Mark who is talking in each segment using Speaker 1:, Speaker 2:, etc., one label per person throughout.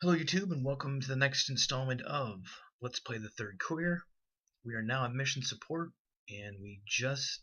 Speaker 1: Hello YouTube and welcome to the next installment of Let's Play the Third Courier. We are now at mission support and we just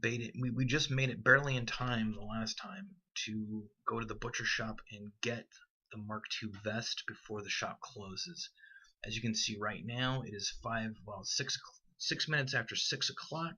Speaker 1: made it barely in time the last time to go to the butcher shop and get the Mark II vest before the shop closes. As you can see right now it is 6 minutes after 6 o'clock,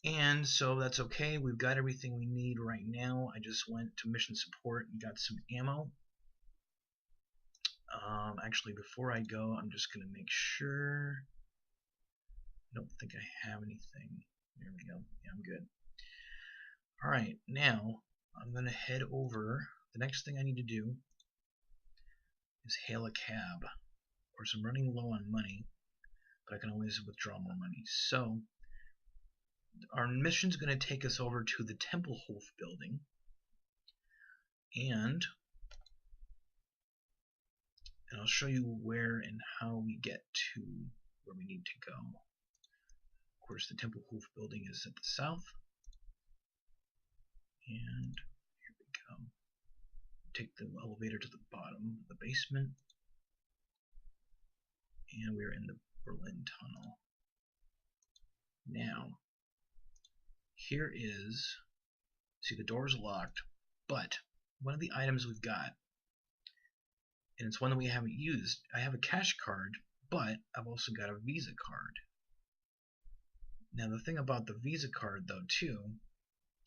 Speaker 1: and so that's okay. We've got everything we need right now. I just went to mission support and got some ammo. Actually, before I go, I'm just going to make sure. I don't think I have anything. There we go. Yeah, I'm good. Alright, now I'm going to head over. The next thing I need to do is hail a cab. Of course, I'm running low on money, but I can always withdraw more money. So, our mission's going to take us over to the Templehof building, and I'll show you where and how we get to where we need to go. Of course, the Templehof building is at the south, and here we go. Take the elevator to the bottom of the basement, and we're in the Berlin Tunnel. Now, here is, see, the door's locked, but one of the items we've got, and it's one that we haven't used. I have a cash card, but I've also got a Visa card. Now the thing about the Visa card though too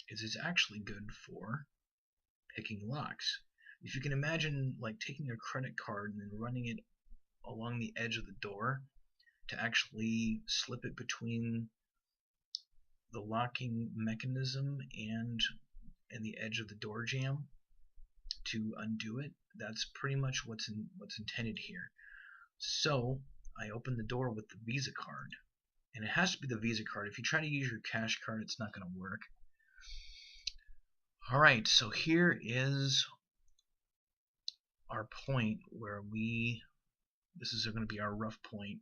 Speaker 1: is it's actually good for picking locks. If you can imagine like taking a credit card and then running it along the edge of the door to actually slip it between the locking mechanism and the edge of the door jamb to undo it, that's pretty much what's intended here. So I open the door with the Visa card, and it has to be the Visa card. If you try to use your cash card, it's not going to work. Alright, so here is our point where this is going to be our rough point.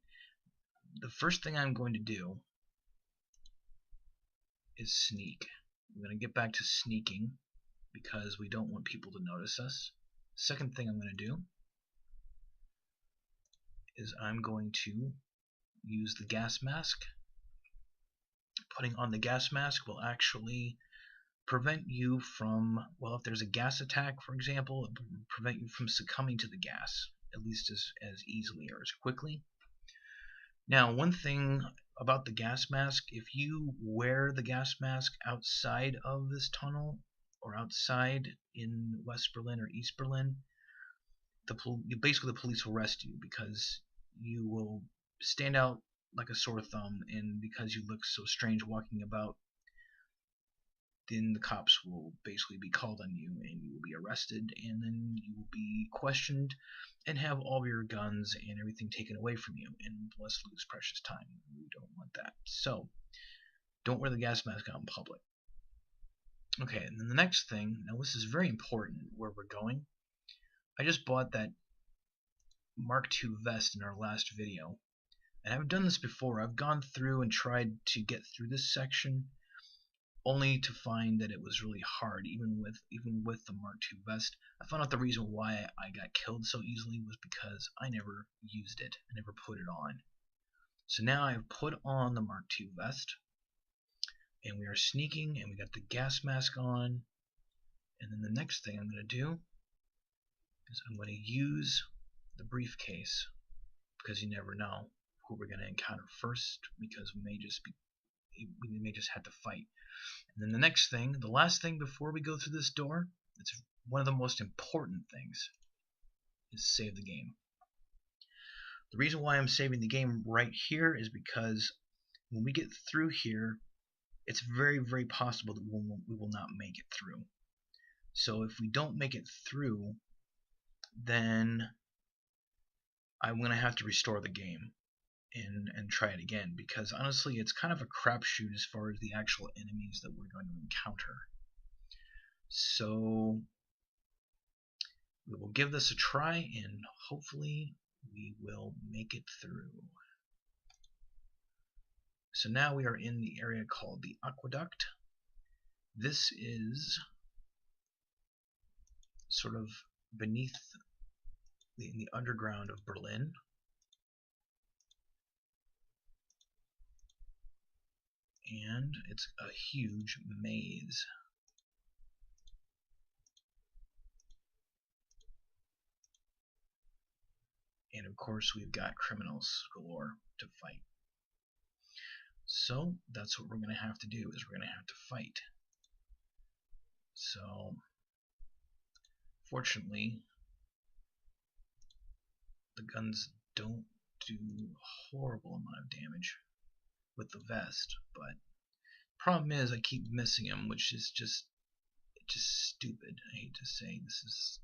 Speaker 1: The first thing I'm going to do is sneak. I'm going to get back to sneaking because we don't want people to notice us. Second thing I'm going to do is I'm going to use the gas mask. Putting on the gas mask will actually prevent you from, well, if there's a gas attack, for example, it will prevent you from succumbing to the gas, at least as easily or as quickly. Now, one thing about the gas mask, if you wear the gas mask outside of this tunnel or outside in West Berlin or East Berlin, basically the police will arrest you because you will stand out like a sore thumb, and because you look so strange walking about, then the cops will basically be called on you and you will be arrested, and then you will be questioned and have all of your guns and everything taken away from you, and let's lose precious time. We don't want that. So don't wear the gas mask out in public. Okay, and then the next thing, now this is very important where we're going. I just bought that Mark II vest in our last video, and I've done this before. I've gone through and tried to get through this section only to find that it was really hard, even with the Mark II vest. I found out the reason why I got killed so easily was because I never used it. I never put it on. So now I've put on the Mark II vest, and we are sneaking, and we got the gas mask on, and then the next thing I'm going to do is I'm going to use the briefcase, because you never know who we're going to encounter first, because we may just have to fight. And then the next thing, the last thing before we go through this door, it's one of the most important things, is save the game. The reason why I'm saving the game right here is because when we get through here, it's very, very possible that we will not make it through. So if we don't make it through, then I'm going to have to restore the game and try it again, because honestly it's kind of a crapshoot as far as the actual enemies that we're going to encounter. So we will give this a try and hopefully we will make it through. So now we are in the area called the aqueduct. This is sort of beneath in the underground of Berlin. And it's a huge maze. And of course we've got criminals galore to fight. So that's what we're going to have to do, is we're going to have to fight. So fortunately the guns don't do a horrible amount of damage with the vest, but problem is I keep missing him, which is just stupid. I hate to say, this is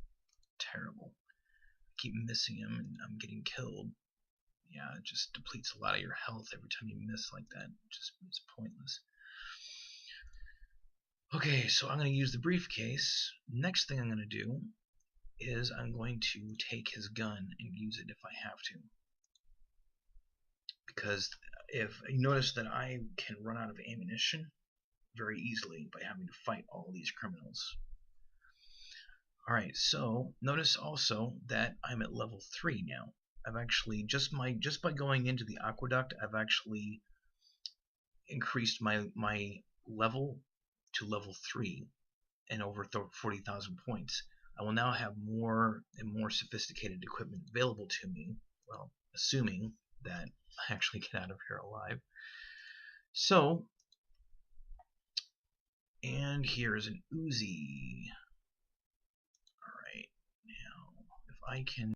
Speaker 1: terrible. I keep missing him and I'm getting killed. Yeah, it just depletes a lot of your health every time you miss like that. It's pointless. Okay, so I'm going to use the briefcase. Next thing I'm going to do is I'm going to take his gun and use it if I have to. Because if you notice that I can run out of ammunition very easily by having to fight all these criminals. Alright, so notice also that I'm at level 3 now. I've actually, just by going into the aqueduct, I've actually increased my level to level 3 and over 40,000 points. I will now have more and more sophisticated equipment available to me, well, assuming that I actually get out of here alive. So, and here is an Uzi. Alright, now if I can